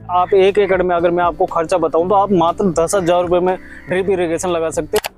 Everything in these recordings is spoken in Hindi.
आप 1 एकड़ में अगर मैं आपको खर्चा बताऊं तो आप मात्र 10,000 रुपए में ड्रिप इरिगेशन लगा सकते हैं।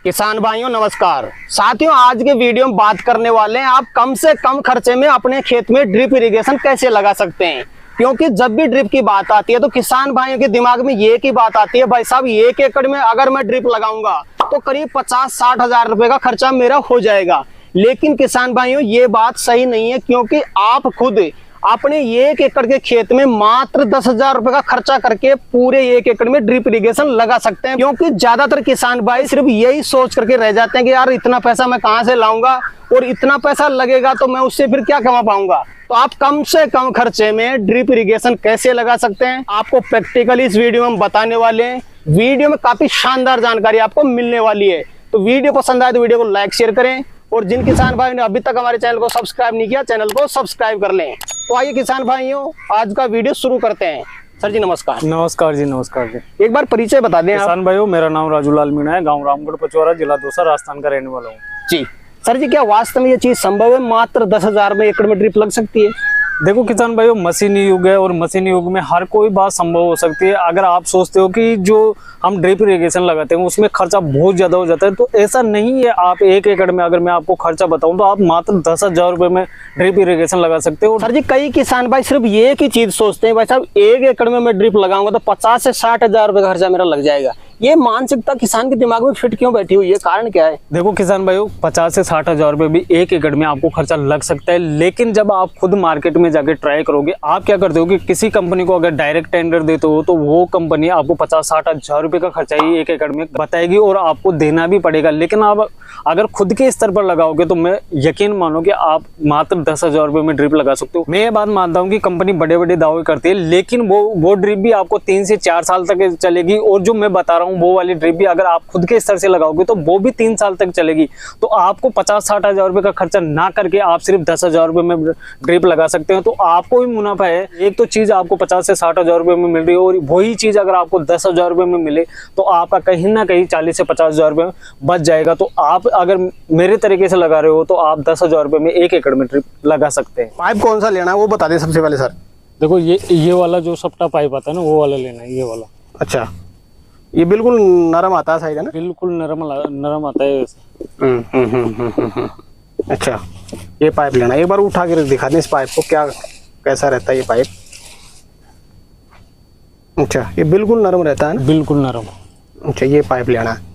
किसान भाइयों नमस्कार। साथियों, आज के वीडियो में बात करने वाले हैं आप कम से कम खर्चे में अपने खेत में ड्रिप इरिगेशन कैसे लगा सकते हैं। क्योंकि जब भी ड्रिप की बात आती है तो किसान भाइयों के दिमाग में ये की बात आती है, भाई साहब 1 एकड़ में अगर मैं ड्रिप लगाऊंगा तो करीब 50-60 हजार रुपए का खर्चा मेरा हो जाएगा। लेकिन किसान भाइयों ये बात सही नहीं है, क्योंकि आप खुद अपने 1 एकड़ के खेत में मात्र 10,000 रुपए का खर्चा करके पूरे 1 एकड़ में ड्रिप इरिगेशन लगा सकते हैं। क्योंकि ज्यादातर किसान भाई सिर्फ यही सोच करके रह जाते हैं कि यार इतना पैसा मैं कहां से लाऊंगा और इतना पैसा लगेगा तो मैं उससे फिर क्या कमा पाऊंगा। तो आप कम से कम खर्चे में ड्रिप इरिगेशन कैसे लगा सकते हैं आपको प्रैक्टिकली इस वीडियो में हम बताने वाले हैं। वीडियो में काफी शानदार जानकारी आपको मिलने वाली है। तो वीडियो पसंद आए तो वीडियो को लाइक शेयर करें, और जिन किसान भाइयों ने अभी तक हमारे चैनल को सब्सक्राइब नहीं किया चैनल को सब्सक्राइब कर लें। तो आइए किसान भाइयों आज का वीडियो शुरू करते हैं। सर जी नमस्कार। नमस्कार जी, नमस्कार जी। एक बार परिचय बता दें किसान भाइयों, मेरा नाम राजूलाल मीणा है, गांव रामगढ़ पचौरा, जिला दौसा, राजस्थान का रहने वाला हूँ जी। सर जी क्या वास्तव में ये चीज संभव है, मात्र 10,000 में एकड़ में ड्रिप लग सकती है? देखो किसान भाइयों, मशीनी युग है और मशीनी युग में हर कोई बात संभव हो सकती है। अगर आप सोचते हो कि जो हम ड्रिप इरिगेशन लगाते हैं उसमें खर्चा बहुत ज्यादा हो जाता है, तो ऐसा नहीं है। आप 1 एकड़ में अगर मैं आपको खर्चा बताऊं तो आप मात्र 10,000 रुपए में ड्रिप इरिगेशन लगा सकते हो। सर जी कई किसान भाई सिर्फ ये की चीज सोचते हैं, भाई साहब 1 एकड़ में मैं ड्रिप लगाऊंगा तो 50 से 60 हजार रुपए का खर्चा मेरा लग जाएगा। ये मानसिकता किसान के दिमाग में फिट क्यों बैठी हुई है, कारण क्या है? देखो किसान भाइयों, 50 से 60 हजार रुपए भी 1 एकड़ में आपको खर्चा लग सकता है, लेकिन जब आप खुद मार्केट में जाके ट्राई करोगे, आप क्या करते हो कि किसी कंपनी को अगर डायरेक्ट टेंडर देते हो तो वो कंपनी आपको 50-60 हजार रुपए का खर्चा ही 1 एकड़ में बताएगी और आपको देना भी पड़ेगा। लेकिन आप अगर खुद के स्तर पर लगाओगे तो मैं यकीन मानो कि आप मात्र 10,000 रुपए में ड्रिप लगा सकते हो। मैं ये बात मानता हूँ कि कंपनी बड़े बड़े दावे करती है, लेकिन वो ड्रिप भी आपको 3 से 4 साल तक चलेगी, और जो मैं बता रहा हूँ वो वाली ड्रिप भी अगर आप खुद के स्तर से लगाओगे तो वो भी 3 साल तक चलेगी। तो आपको 50-60 हजार रुपए का खर्चा ना करके आप सिर्फ 10,000 रुपए में ड्रिप लगा सकते हैं, तो आपको भी मुनाफा है। एक तो चीज आपको 50 से 60 हजार रुपए में मिल रही है, और वही चीज अगर आपको 10,000 रुपए में मिले तो आपका कहीं ना कहीं 40 से 50 हजार रुपए बच जाएगा। तो आप अगर मेरे तरीके से लगा रहे हो तो आप 10,000 रुपए में 1 एकड़ में ड्रिप लगा सकते हैं। पाइप कौन सा लेना है वो बता दें सबसे पहले सर। देखो ये वाला जो सप्टा पाइप आता है ना, वो वाला लेना है, ये वाला। अच्छा, ये बिल्कुल नरम आता है, है ना? बिल्कुल नरम आता है। अच्छा, ये पाइप लेना। एक बार उठा के दिखा दें इस पाइप को, क्या कैसा रहता है ये पाइप। अच्छा, ये बिल्कुल नरम रहता है ना? बिल्कुल नरम। अच्छा, ये पाइप लेना है।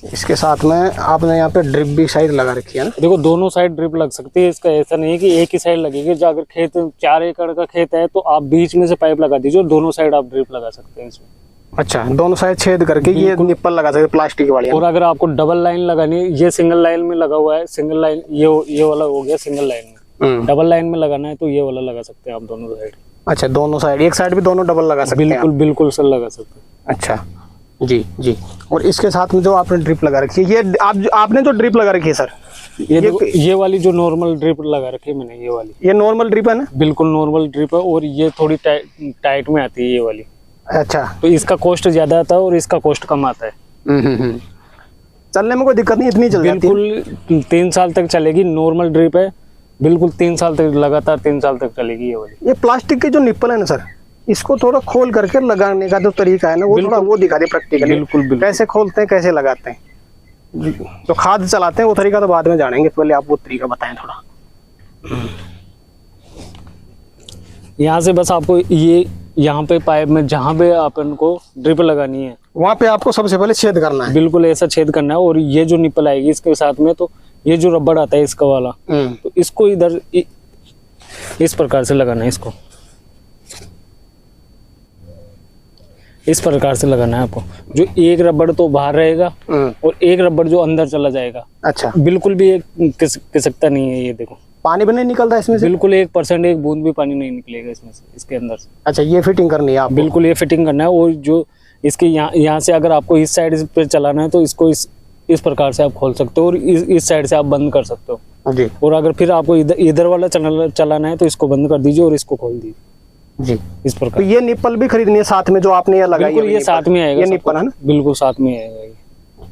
इसके साथ में आपने यहाँ पे ड्रिप भी साइड लगा रखी है ना? देखो दोनों साइड ड्रिप लग सकती है, इसका ऐसा नहीं है कि एक ही साइड लगेगी। जो अगर खेत 4 एकड़ का खेत है तो आप बीच में से पाइप लगा दीजिए और दोनों साइड आप ड्रिप लगा सकते हैं इसमें। अच्छा, दोनों साइड छेद करके ये निप्पल लगा सकते प्लास्टिक वाली। और अगर आपको डबल लाइन लगानी है, ये सिंगल लाइन में लगा हुआ है, सिंगल लाइन ये वाला हो गया सिंगल लाइन में। डबल लाइन में लगाना है तो ये वाला लगा सकते हैं आप दोनों साइड। अच्छा, दोनों साइड, एक साइड भी दोनों डबल लगा सकते हैं? बिल्कुल सर लगा सकते हैं। अच्छा जी जी। और इसके साथ में जो आपने ड्रिप लगा रखी है, ये आपने जो ड्रिप लगा रखी है सर, ये वाली जो नॉर्मल ड्रिप लगा रखी है मैंने, ये वाली, ये नॉर्मल ड्रिप है ना? बिल्कुल नॉर्मल ड्रिप है, और ये थोड़ी टाइट में आती है ये वाली। अच्छा, तो इसका कॉस्ट ज्यादा आता है और इसका कॉस्ट कम आता है। चलने में कोई दिक्कत नहीं, इतनी चल जाती है? बिल्कुल 3 साल तक चलेगी। नॉर्मल ड्रिप है, बिल्कुल 3 साल तक, लगातार 3 साल तक चलेगी ये वाली। ये प्लास्टिक के जो निप्पल है ना सर, इसको थोड़ा खोल करके लगाने का जो तरीका है ना, वो थोड़ा वो दिखा दे प्रैक्टिकली। बिल्कुल कैसे खोलते हैं, कैसे लगाते हैं। जो खाद चलाते हैं वो तरीका तो बाद में जानेंगे, पहले आप वो तरीका बताएं थोड़ा। यहाँ से बस आपको ये यहाँ पे पाइप में जहाँ पे अपन को ड्रिप लगानी है वहाँ पे आपको सबसे पहले छेद करना है। बिल्कुल ऐसा छेद करना है, और ये जो निप्पल आएगी इसके साथ में, तो ये जो रबड़ आता है इसका वाला, तो इसको इधर इस प्रकार से लगाना है। इसको इस प्रकार से लगाना है आपको। जो एक रबड़ तो बाहर रहेगा और एक रबड़ जो अंदर चला जाएगा। अच्छा, बिल्कुल भी खिसकता नहीं है। ये देखो पानी भी नहीं निकलता इसमें से? बिल्कुल 1% एक बूंद भी पानी नहीं निकलेगा इसमें से, इसके अंदर से। अच्छा, ये फिटिंग करनी है आपको? बिल्कुल ये फिटिंग करना है। और जो इसके यहाँ से अगर आपको इस साइड पे चलाना है तो इसको इस प्रकार से आप खोल सकते हो, और इस साइड से आप बंद कर सकते हो जी। और अगर फिर आपको इधर वाला चलाना है तो इसको बंद कर दीजिए और इसको खोल दीजिए जी, इस प्रकार। तो ये निप्पल भी खरीदनी है साथ में जो आपने ये लगाई है? बिल्कुल ये साथ में आएगा, ये निप्पल है ना? बिल्कुल साथ में आएगा।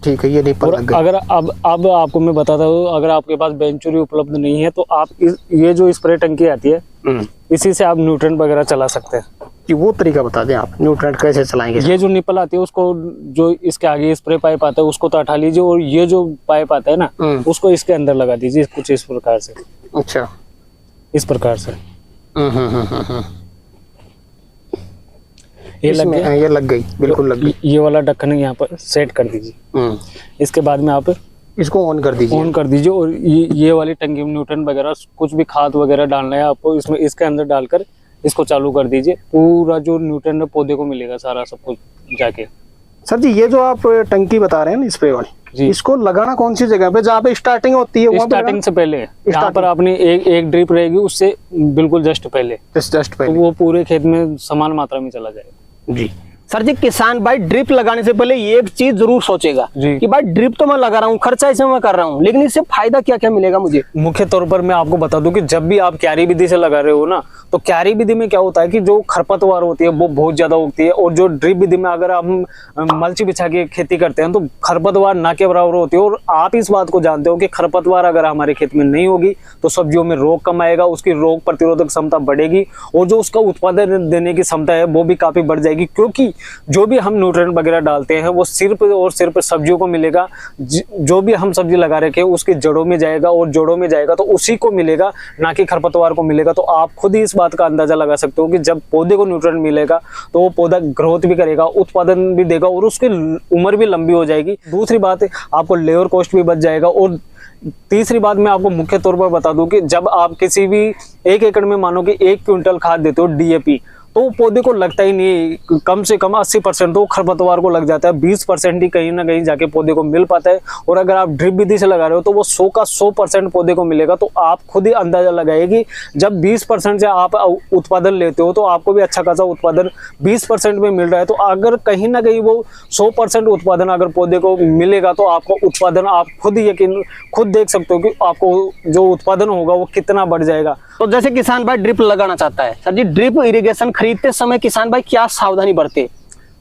ठीक है, ये निप्पल लग गई। अगर अब आपको मैं बताता हूँ, अगर आपके पास वेंचुरी उपलब्ध नहीं है तो आप ये जो स्प्रे टंकी आती है इसी से आप न्यूट्रेंट वगैरह चला सकते हैं। कि वो तरीका बता दें आप, न्यूट्रेंट कैसे चलाएंगे? ये जो निपल आती है उसको, जो इसके आगे स्प्रे पाइप आता है उसको तो हटा लीजिए, और ये जो पाइप आता है ना उसको इसके अंदर लगा दीजिए कुछ इस प्रकार से। अच्छा, इस प्रकार से ये लग गई, ये लग गई, बिल्कुल लग गई। ये वाला ढक्कन यहाँ पर सेट कर दीजिए। इसके बाद में आप इसको ऑन कर दीजिए। ऑन कर दीजिए, और ये वाली टंकी में न्यूट्रन वगैरह कुछ भी खाद वगैरह डालना है आपको इसमें, इसके अंदर डालकर इसको चालू कर दीजिए। पूरा जो न्यूट्रन है पौधे को मिलेगा सारा सब कुछ जाके। सर जी, ये जो आप टंकी बता रहे हैं ना स्प्रे वाली, इसको लगाना कौन सी जगह पे, जहाँ पे स्टार्टिंग होती है? स्टार्टिंग से पहले, यहाँ पर आपने एक ड्रिप रहेगी उससे बिल्कुल जस्ट पहले, जस्ट पहले, तो वो पूरे खेत में समान मात्रा में चला जाएगा। जी सर जी, किसान भाई ड्रिप लगाने से पहले ये एक चीज जरूर सोचेगा कि भाई ड्रिप तो मैं लगा रहा हूँ, खर्चा इसे मैं कर रहा हूँ, लेकिन इससे फायदा क्या क्या मिलेगा मुझे? मुख्य तौर पर मैं आपको बता दूं कि जब भी आप क्यारी विधि से लगा रहे हो ना, तो क्यारी विधि में क्या होता है कि जो खरपतवार होती है वो बहुत ज्यादा उगती है, और जो ड्रिप विधि में अगर हम मल्च बिछा के खेती करते हैं तो खरपतवार ना के बराबर होती है। और आप इस बात को जानते हो कि खरपतवार अगर हमारे खेत में नहीं होगी तो सब्जियों में रोग कम आएगा, उसकी रोग प्रतिरोधक क्षमता बढ़ेगी, और जो उसका उत्पादन देने की क्षमता है वो भी काफी बढ़ जाएगी, क्योंकि जो भी हम न्यूट्रिएंट वगैरह डालते हैं वो सिर्फ और सिर्फ सब्जियों को मिलेगा। जो भी हम सब्जी लगा रखे हैं उसकी जड़ों में जाएगा, और जड़ों में जाएगा तो उसी को मिलेगा, ना कि खरपतवार को मिलेगा। तो आप खुद ही इस बात का अंदाजा लगा सकते हो कि जब पौधे को न्यूट्रिएंट मिलेगा तो वो पौधा ग्रोथ भी करेगा, उत्पादन भी देगा, और उसकी उम्र भी लंबी हो जाएगी। दूसरी बात, आपको लेबर कॉस्ट भी बच जाएगा। और तीसरी बात मैं आपको मुख्य तौर पर बता दूं कि जब आप किसी भी 1 एकड़ में मानो कि 1 क्विंटल खाद देते हो DAP, तो पौधे को लगता ही नहीं, कम से कम 80% तो खरपतवार को लग जाता है, 20% ही कहीं ना कहीं जाके पौधे को मिल पाता है। और अगर आप ड्रिप विधि से लगा रहे हो तो वो 100 का 100% पौधे को मिलेगा। तो आप खुद ही अंदाजा लगाइए कि जब 20% से आप उत्पादन लेते हो तो आपको भी अच्छा खासा उत्पादन 20% में मिल रहा है। तो अगर कहीं ना कहीं वो 100% उत्पादन अगर पौधे को मिलेगा तो आपको उत्पादन, आप खुद देख सकते हो कि आपको जो उत्पादन होगा वो कितना बढ़ जाएगा। तो जैसे किसान भाई ड्रिप लगाना चाहता है, सर जी ड्रिप इरिगेशन खरीदते समय किसान भाई क्या सावधानी बरते?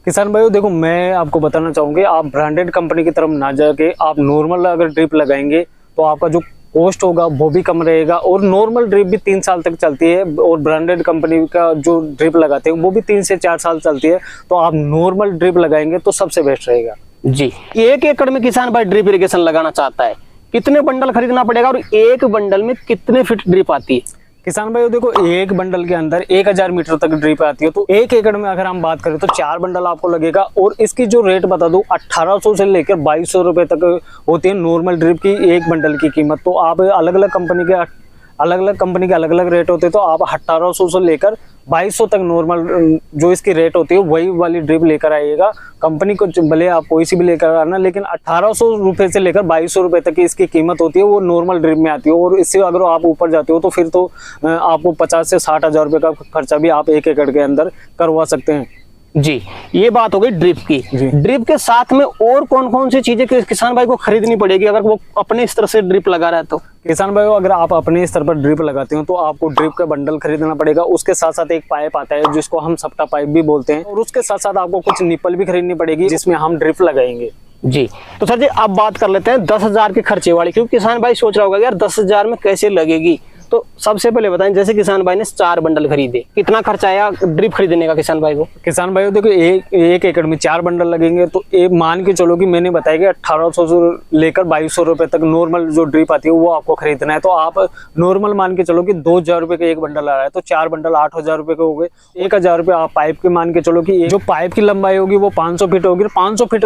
किसान भाइयों देखो, मैं आपको बताना चाहूंगी, आप ब्रांडेड कंपनी की तरफ ना जाके आप नॉर्मल अगर ड्रिप लगाएंगे तो आपका जो कॉस्ट होगा वो भी कम रहेगा। और नॉर्मल ड्रिप भी 3 साल तक चलती है, और ब्रांडेड कंपनी का जो ड्रिप लगाते हैं वो भी 3 से 4 साल चलती है। तो आप नॉर्मल ड्रिप लगाएंगे तो सबसे बेस्ट रहेगा। जी, 1 एकड़ में किसान भाई ड्रिप इरिगेशन लगाना चाहता है, कितने बंडल खरीदना पड़ेगा और एक बंडल में कितने फीट ड्रिप आती है? किसान भाइयों देखो, एक बंडल के अंदर 1000 मीटर तक ड्रिप आती है। तो 1 एकड़ में अगर हम बात करें तो 4 बंडल आपको लगेगा। और इसकी जो रेट बता दूं, 1800 से लेकर 2200 रुपए तक होती है नॉर्मल ड्रिप की एक बंडल की कीमत। तो आप अलग अलग कंपनी के अलग अलग रेट होते हैं, तो आप 1800 से लेकर 2200 तक नॉर्मल जो इसकी रेट होती है वही वाली ड्रिप लेकर आइएगा। कंपनी को भले आप कोई सी भी लेकर आना, लेकिन 1800 रुपए से लेकर 2200 रुपए तक की इसकी कीमत होती है, वो नॉर्मल ड्रिप में आती है। और इससे अगर आप ऊपर जाते हो तो फिर तो आपको 50 से 60 हजार रुपए का खर्चा भी आप 1 एकड़ के अंदर करवा सकते हैं। जी, ये बात हो गई ड्रिप की। ड्रिप के साथ में और कौन कौन सी चीजें किसान भाई को खरीदनी पड़ेगी अगर वो अपने स्तर से ड्रिप लगा रहा है? तो किसान भाई, अगर आप अपने स्तर पर ड्रिप लगाते हो तो आपको ड्रिप का बंडल खरीदना पड़ेगा। उसके साथ साथ एक पाइप आता है जिसको हम सप्टा पाइप भी बोलते हैं, और उसके साथ साथ आपको कुछ निप्पल भी खरीदनी पड़ेगी जिसमें हम ड्रिप लगाएंगे। जी, तो सर जी अब बात कर लेते हैं 10,000 के खर्चे वाली, क्योंकि किसान भाई सोच रहा होगा यार 10,000 में कैसे लगेगी। तो सबसे पहले बताएं, जैसे किसान भाई ने 4 बंडल खरीदे, कितना खर्चा आया ड्रिप खरीदने का किसान भाई को? किसान भाई देखो, एक एकड़ में 4 बंडल लगेंगे, तो मान के चलो कि मैंने बताया कि 1800 से लेकर 2200 रुपए तक नॉर्मल जो ड्रिप आती है वो आपको खरीदना है। तो आप नॉर्मल मान के चलो कि 2000 रुपए का एक बंडल आ रहा है, तो 4 बंडल 8000 रुपए के हो गए। 1000 रुपए आप पाइप के मान के चलो कि जो पाइप की लंबाई होगी वो 500 फीट होगी। 500 फीट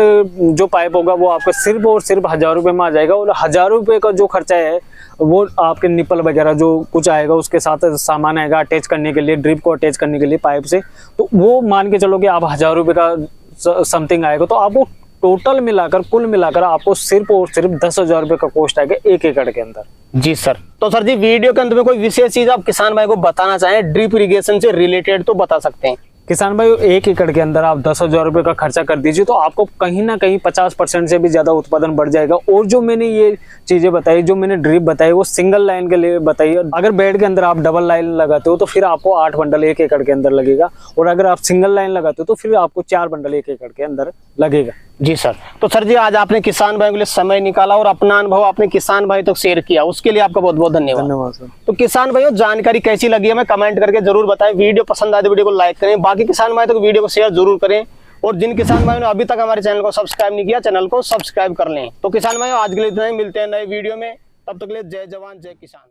जो पाइप होगा वो आपका सिर्फ और सिर्फ 1000 रुपए में आ जाएगा। और 1000 रुपए का जो खर्चा है वो आपके निप्पल वगैरह जो कुछ आएगा, उसके साथ सामान आएगा अटैच करने के लिए, ड्रिप को अटैच करने के लिए पाइप से, तो वो मान के चलो कि आप 1000 रुपए का समथिंग आएगा। तो आपको टोटल मिलाकर, कुल मिलाकर आपको सिर्फ और सिर्फ 10,000 रुपए का कॉस्ट आएगा 1 एकड़ के अंदर। जी सर, तो सर जी वीडियो के अंत में कोई विशेष चीज आप किसान भाई को बताना चाहें ड्रिप इरिगेशन से रिलेटेड तो बता सकते हैं। किसान भाई, 1 एकड़ के अंदर आप 10,000 रुपए का खर्चा कर दीजिए तो आपको कहीं ना कहीं 50% से भी ज्यादा उत्पादन बढ़ जाएगा। और जो मैंने ये चीजें बताई, जो मैंने ड्रिप बताई, वो सिंगल लाइन के लिए बताई। अगर बेड के अंदर आप डबल लाइन लगाते हो तो फिर आपको 8 बंडल 1 एकड़ के अंदर लगेगा, और अगर आप सिंगल लाइन लगाते हो तो फिर आपको 4 बंडल 1 एकड़ के अंदर लगेगा। जी सर। तो सर जी आज आपने किसान भाई के लिए समय निकाला और अपना अनुभव आपने किसान भाई तक शेयर किया, उसके लिए आपका बहुत बहुत धन्यवाद। धन्यवाद सर। तो किसान भाइयों जानकारी कैसी लगी हमें कमेंट करके जरूर बताएं। वीडियो पसंद आए तो वीडियो को लाइक करें, बाकी किसान भाई तक वीडियो को शेयर जरूर करें, और जिन किसान भाइयों ने अभी तक हमारे चैनल को सब्सक्राइब नहीं किया चैनल को सब्सक्राइब कर लें। तो किसान भाइयों आज के लिए इतना ही, मिलते हैं नए वीडियो में, तब तक के लिए जय जवान जय किसान।